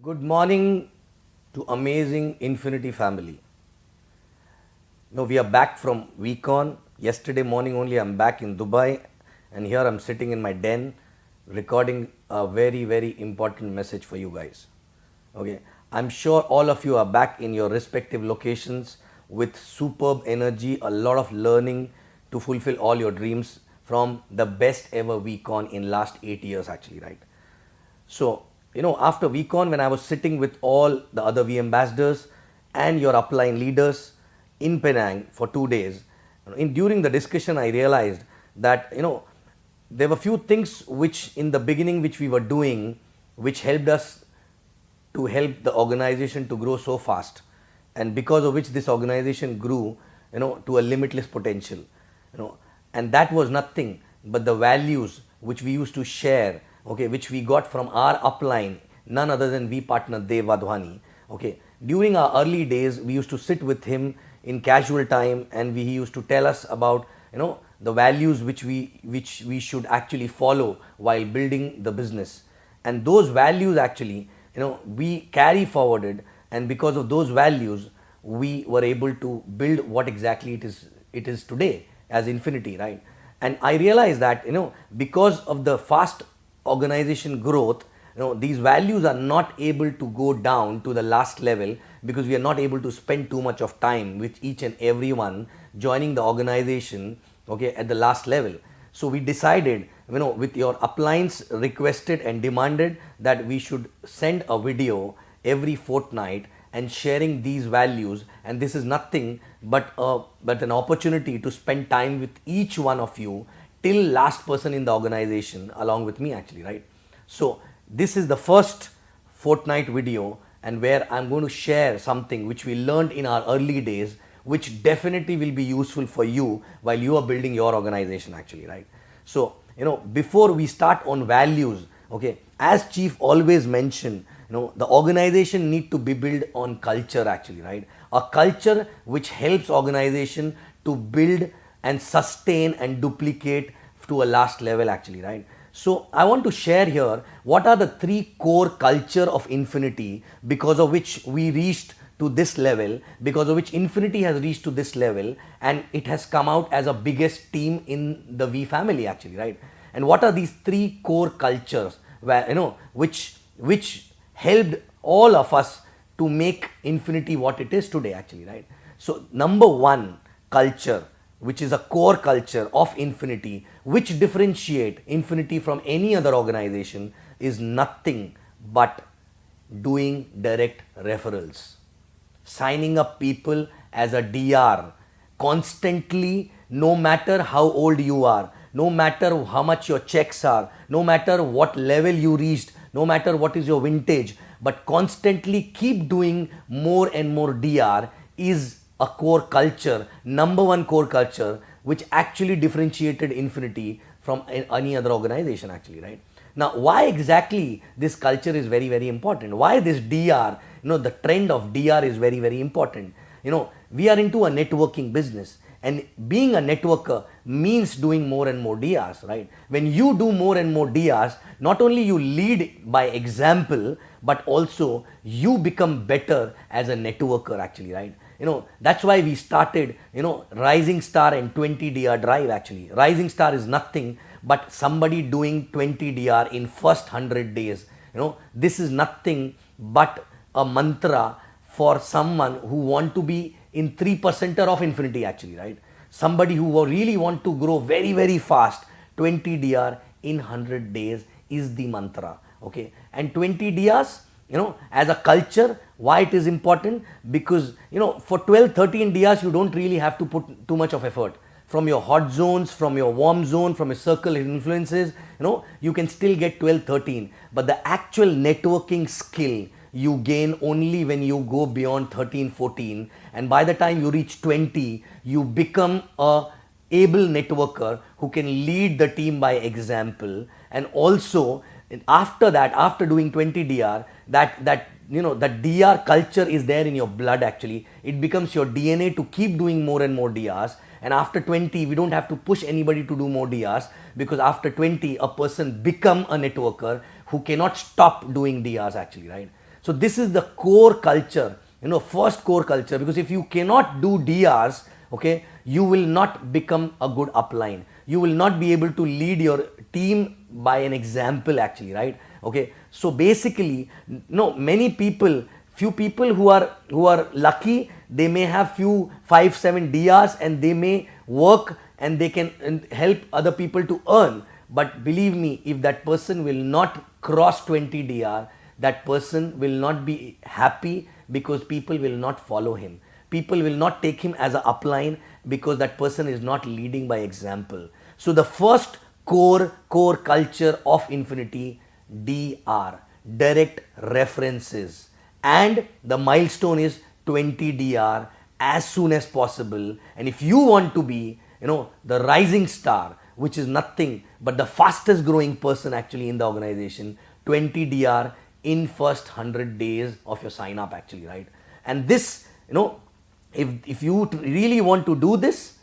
Good morning to amazing Infinity family. Now we are back from week on. Yesterday morning only I'm back in Dubai, and here I'm sitting in my den recording a very important message for you guys. Okay, I'm sure all of you are back in your respective locations with superb energy, a lot of learning to fulfill all your dreams from the best ever week on in last 8 years actually, right? So, after VCon, when I was sitting with all the other V ambassadors and your upline leaders in Penang for 2 days, during the discussion, I realized that, there were few things which in the beginning which we were doing, which helped us to help the organization to grow so fast, and because of which this organization grew, to a limitless potential, and that was nothing but the values which we used to share, okay, which we got from our upline, none other than V partner Dev Wadhwani. Okay, during our early days, we used to sit with him in casual time, and he used to tell us about the values which we should actually follow while building the business, and those values actually we carry forwarded, and because of those values we were able to build what exactly it is today as Infinity, right? And I realized that because of the fast organization growth, these values are not able to go down to the last level, because we are not able to spend too much of time with each and everyone joining the organization, okay, at the last level. So we decided, with your uplines requested and demanded, that we should send a video every fortnight and sharing these values, and this is nothing but an opportunity to spend time with each one of you till last person in the organization along with me actually, right? So this is the first fortnight video, and where I'm going to share something which we learned in our early days, which definitely will be useful for you while you are building your organization actually, right? So before we start on values, okay, as chief always mentioned, the organization need to be built on culture actually, right? A culture which helps organization to build and sustain and duplicate to a last level actually, right? So I want to share here what are the 3 core culture of Infinity, because of which we reached to this level, because of which Infinity has reached to this level, and it has come out as a biggest team in the V family actually, right? And what are these 3 core cultures where which helped all of us to make Infinity what it is today actually, right? So number 1 culture, which is a core culture of Infinity, which differentiate Infinity from any other organization, is nothing but doing direct referrals, signing up people as a DR constantly, no matter how old you are, no matter how much your checks are, no matter what level you reached, no matter what is your vintage, but constantly keep doing more and more DR is a core culture, number 1 core culture, which actually differentiated Infinity from any other organization actually, right? Now, why exactly this culture is very important? Why this DR, the trend of DR is very important. We are into a networking business, and being a networker means doing more and more DRs, right? When you do more and more DRs, not only you lead by example, but also you become better as a networker actually, right? That's why we started, Rising Star and 20 DR drive actually. Rising Star is nothing but somebody doing 20 DR in first 100 days. This is nothing but a mantra for someone who want to be in 3%er of Infinity actually, right? Somebody who really want to grow very fast, 20 DR in 100 days is the mantra, okay? And 20 DRs, as a culture, why it is important? Because for 12-13 DRs you don't really have to put too much of effort. From your hot zones, from your warm zone, from your circle influences, you can still get 12-13, but the actual networking skill you gain only when you go beyond 13-14, and by the time you reach 20 you become a able networker who can lead the team by example. And also after that, after doing 20 DR, that DR culture is there in your blood actually. It becomes your DNA to keep doing more and more DRs, and after 20 we don't have to push anybody to do more DRs, because after 20 a person become a networker who cannot stop doing DRs actually, right? So this is the core culture, first core culture, because if you cannot do DRs, okay, you will not become a good upline. You will not be able to lead your team by an example actually, right? Okay, so basically, many people, few people who are lucky, they may have few 5-7 DRs and they may work and they can help other people to earn. But believe me, if that person will not cross 20 DR, that person will not be happy because people will not follow him. People will not take him as an upline because that person is not leading by example. So the first core culture of Infinity, DR, direct references, and the milestone is 20 DR as soon as possible. And if you want to be, the rising star, which is nothing but the fastest growing person actually in the organization, 20 DR in first 100 days of your sign up actually, right? And this, if you really want to do this,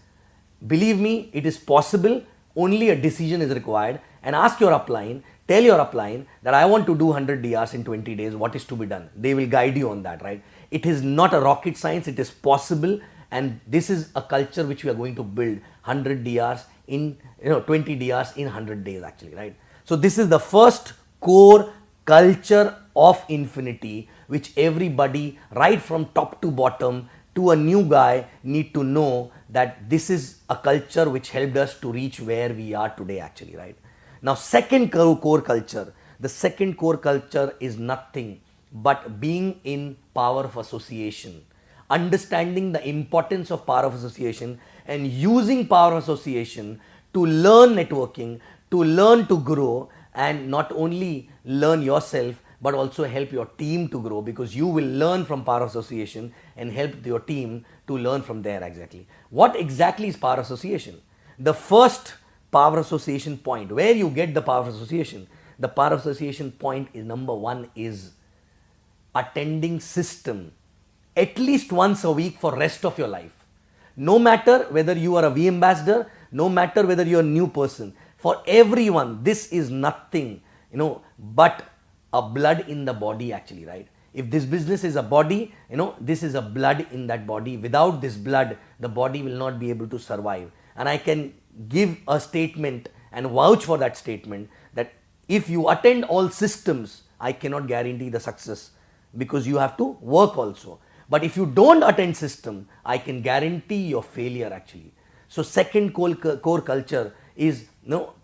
believe me, it is possible. Only a decision is required, and ask your upline, tell your upline that I want to do 100 DRs in 20 days, what is to be done? They will guide you on that, right? It is not a rocket science, it is possible, and this is a culture which we are going to build, 100 DRs in, 20 DRs in 100 days actually, right? So this is the first core culture of Infinity, which everybody right from top to bottom to a new guy need to know, that this is a culture which helped us to reach where we are today actually, right? Now second core culture, the second core culture is nothing but being in power of association, understanding the importance of power of association and using power of association to learn networking, to learn to grow, and not only learn yourself but also help your team to grow, because you will learn from power association and help your team to learn from there exactly. What exactly is power association? The first power association point, where you get the power association, the power association point is number one is attending system at least once a week for rest of your life. No matter whether you are a V ambassador, no matter whether you are a new person, for everyone this is nothing, but a blood in the body actually, right? If this business is a body, this is a blood in that body. Without this blood, the body will not be able to survive. And I can give a statement and vouch for that statement that if you attend all systems, I cannot guarantee the success, because you have to work also. But if you don't attend system, I can guarantee your failure actually. So second core culture is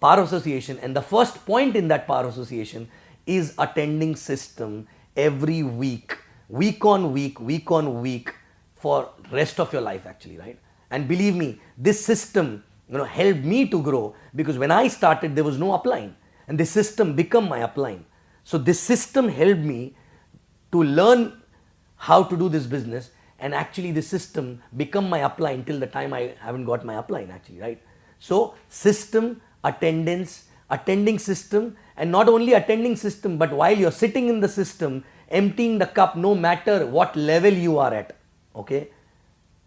power association, and the first point in that power association is attending system every week, week on week for rest of your life actually, right? And believe me, this system helped me to grow, because when I started there was no upline, and this system become my upline. So this system helped me to learn how to do this business, and actually this system become my upline till the time I haven't got my upline actually, right? So system, attendance, attending system, and not only attending system, but while you're sitting in the system, emptying the cup, no matter what level you are at, okay?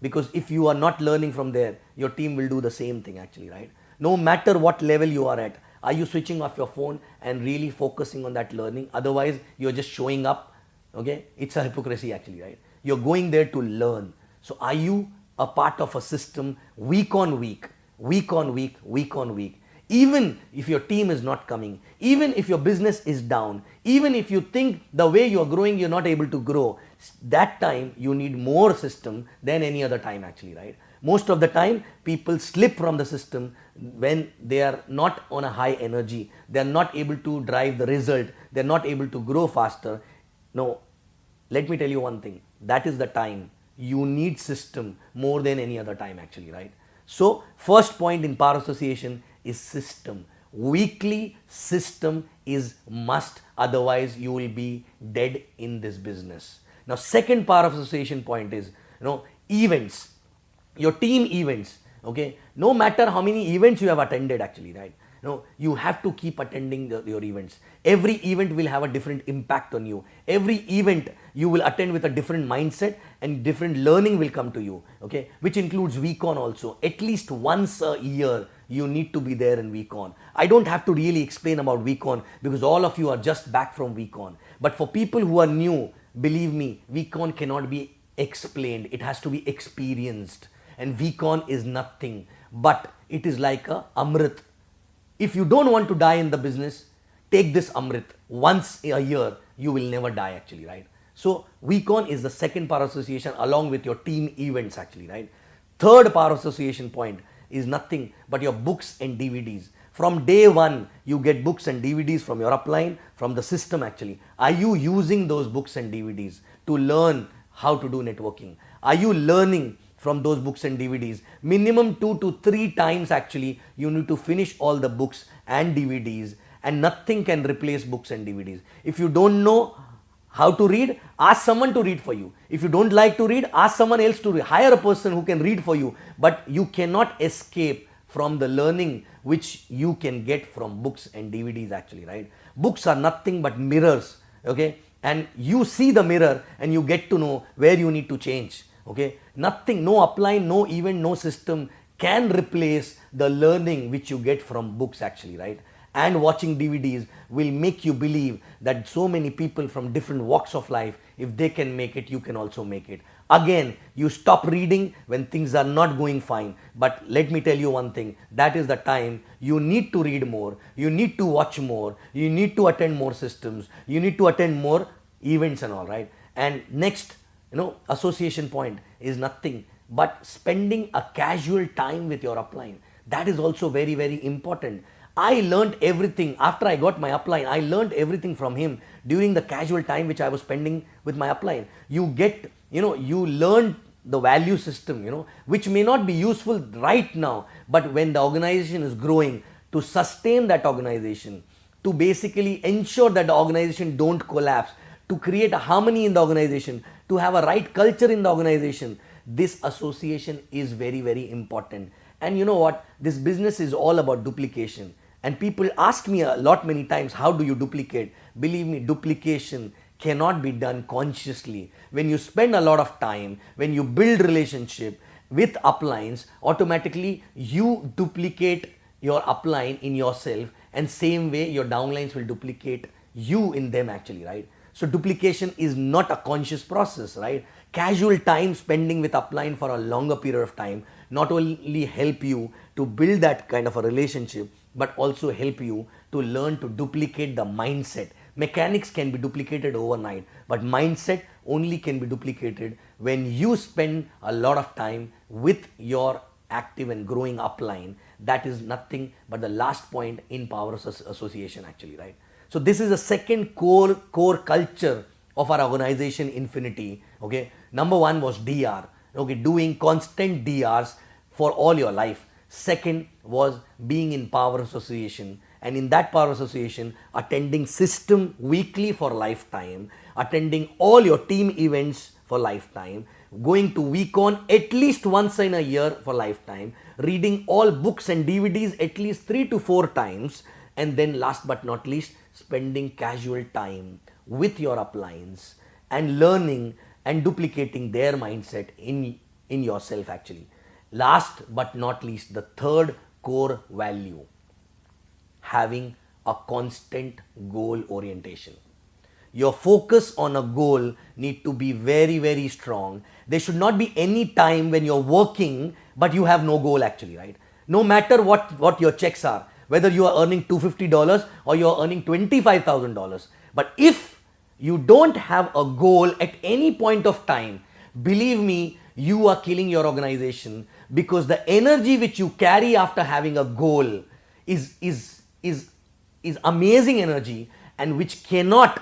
Because if you are not learning from there, your team will do the same thing actually, right? No matter what level you are at, are you switching off your phone and really focusing on that learning? Otherwise, you're just showing up, okay? It's a hypocrisy actually, right? You're going there to learn. So are you a part of a system week on week, week on week, week on week? Even if your team is not coming, even if your business is down, even if you think the way you are growing, you're not able to grow, that time you need more system than any other time actually, right? Most of the time, people slip from the system when they are not on a high energy. They are not able to drive the result. They are not able to grow faster. No, let me tell you one thing. That is the time you need system more than any other time actually, right? So, first point in power association is system. Weekly system is must, otherwise you will be dead in this business. Now second power of association point is events, your team events, okay? No matter how many events you have attended actually, right? You have to keep attending your events. Every event will have a different impact on you. Every event you will attend with a different mindset, and different learning will come to you, okay? Which includes VCon also. At least once a year you need to be there in VCon. I don't have to really explain about VCon because all of you are just back from VCon. But for people who are new, believe me, VCon cannot be explained. It has to be experienced. And VCon is nothing, but it is like a Amrit. If you don't want to die in the business, take this Amrit. Once a year, you will never die actually, right? So VCon is the second power association along with your team events actually, right? Third power association point is nothing but your books and DVDs. From day one, you get books and DVDs from your upline, from the system actually. Are you using those books and DVDs to learn how to do networking? Are you learning from those books and DVDs? Minimum 2 to 3 times actually, you need to finish all the books and DVDs, and nothing can replace books and DVDs. If you don't know how to read, ask someone to read for you. If you don't like to read, ask someone else to read. Hire a person who can read for you, but you cannot escape from the learning which you can get from books and DVDs actually, right? Books are nothing but mirrors, okay? And you see the mirror and you get to know where you need to change, okay? Nothing, no upline, no event, no system can replace the learning which you get from books actually, right? And watching DVDs will make you believe that so many people from different walks of life, if they can make it, you can also make it. Again, you stop reading when things are not going fine. But let me tell you one thing, that is the time you need to read more, you need to watch more, you need to attend more systems, you need to attend more events and all, right? And next, association point is nothing but spending a casual time with your upline. That is also very, very important. I learned everything after I got my upline. I learned everything from him during the casual time which I was spending with my upline. You get, you learn the value system, which may not be useful right now, but when the organization is growing, to sustain that organization, to basically ensure that the organization don't collapse, to create a harmony in the organization, to have a right culture in the organization, this association is very, very important. And you know what? This business is all about duplication. And people ask me a lot many times, how do you duplicate? Believe me, duplication cannot be done consciously. When you spend a lot of time, when you build relationship with uplines, automatically you duplicate your upline in yourself, and same way your downlines will duplicate you in them actually, right? So duplication is not a conscious process, right? Casual time spending with upline for a longer period of time not only help you to build that kind of a relationship, but also help you to learn to duplicate the mindset. Mechanics can be duplicated overnight, but mindset only can be duplicated when you spend a lot of time with your active and growing upline. That is nothing but the last point in power association actually, right? So this is the second core culture of our organization Infinity, okay? Number one was DR, okay, doing constant DRs for all your life. Second was being in power association, and in that power association, attending system weekly for lifetime, attending all your team events for lifetime, going to VCon at least once in a year for lifetime, reading all books and DVDs at least 3 to 4 times, and then last but not least, spending casual time with your uplines and learning and duplicating their mindset in yourself actually. Last but not least, the third core value, having a constant goal orientation. Your focus on a goal need to be very, very strong. There should not be any time when you're working but you have no goal actually, right? No matter what your checks are, whether you are earning $250 or you are earning $25,000. But if you don't have a goal at any point of time, believe me, you are killing your organization, because the energy which you carry after having a goal is amazing energy, and which cannot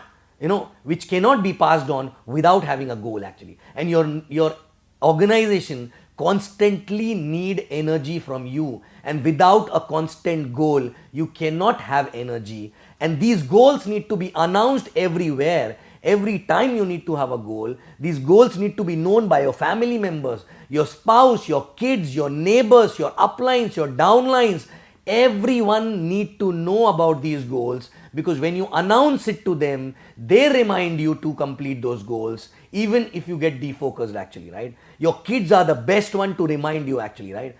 be passed on without having a goal actually. And your organization constantly need energy from you, and without a constant goal you cannot have energy. And these goals need to be announced everywhere. Every time you need to have a goal, these goals need to be known by your family members, your spouse, your kids, your neighbors, your uplines, your downlines. Everyone need to know about these goals, because when you announce it to them, they remind you to complete those goals, even if you get defocused actually, right? Your kids are the best one to remind you actually, right?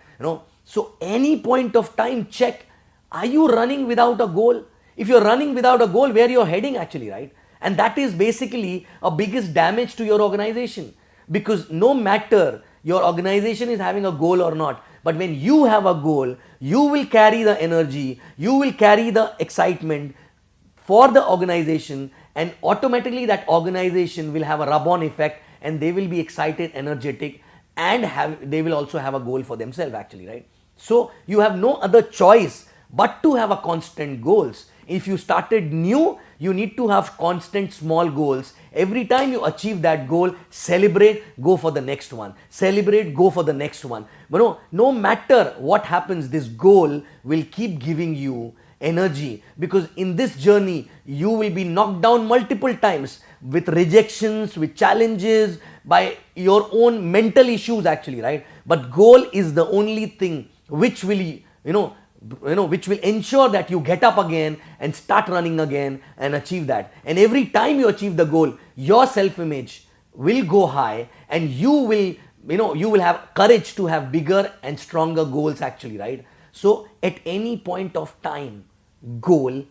So any point of time, check, are you running without a goal? If you're running without a goal, where you're heading actually, right? And that is basically a biggest damage to your organization, because no matter your organization is having a goal or not, but when you have a goal, you will carry the energy, you will carry the excitement for the organization, and automatically that organization will have a rub-on effect, and they will be excited, energetic, and they will also have a goal for themselves actually, right? So you have no other choice but to have a constant goals. If you started new, you need to have constant small goals. Every time you achieve that goal, celebrate, go for the next one. Celebrate, go for the next one. But no matter what happens, this goal will keep giving you energy, because in this journey you will be knocked down multiple times with rejections, with challenges, by your own mental issues actually, right? But goal is the only thing which will which will ensure that you get up again and start running again and achieve that. And every time you achieve the goal, your self-image will go high, and you will have courage to have bigger and stronger goals actually, right? So at any point of time, goal.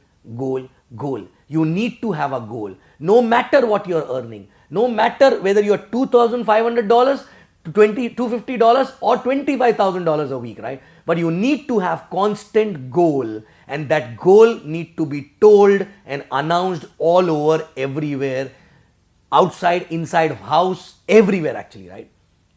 You need to have a goal. No matter what you're earning, no matter whether you're $2,500 to $250 or $25,000 a week, right? But you need to have constant goal, and that goal need to be told and announced all over, everywhere, outside, inside house, everywhere actually, right?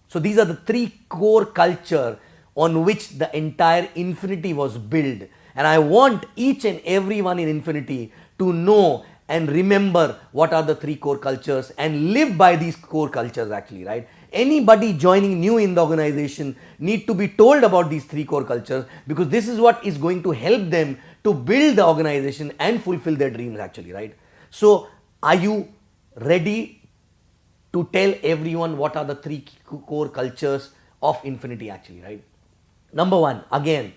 So these are the three core culture on which the entire Infinity was built. And I want each and everyone in Infinity to know and remember what are the three core cultures and live by these core cultures actually, right? Anybody joining new in the organization need to be told about these three core cultures, because this is what is going to help them to build the organization and fulfill their dreams actually, right? So are you ready to tell everyone what are the three core cultures of Infinity actually, right? Number one, again,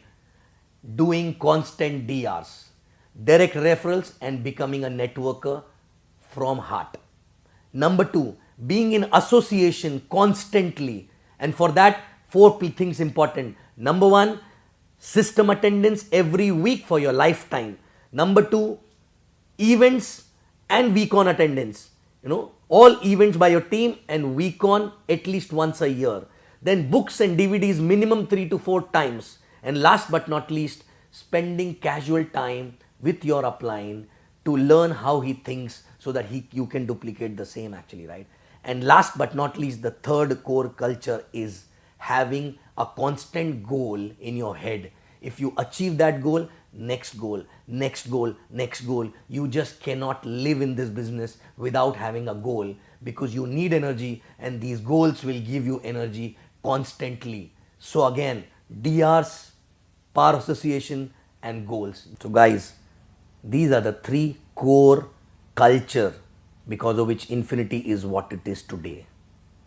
doing constant DRs, direct referrals, and becoming a networker from heart. Number two, being in association constantly, and for that, four things important. Number one, system attendance every week for your lifetime. Number two, events and week on attendance. All events by your team, and week on at least once a year. Then books and DVDs minimum 3 to 4 times. And last but not least, spending casual time with your upline to learn how he thinks, so that you can duplicate the same actually, right? And last but not least, the third core culture is having a constant goal in your head. If you achieve that goal, next goal, next goal, next goal. You just cannot live in this business without having a goal, because you need energy, and these goals will give you energy constantly. So again, DRs, power association, and goals. So guys, these are the three core culture because of which Infinity is what it is today.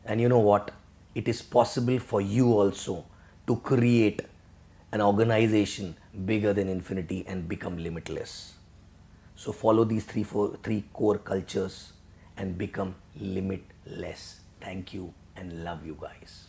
And you know what? It is possible for you also to create an organization bigger than Infinity and become limitless. So follow these three core cultures and become limitless. Thank you and love you guys.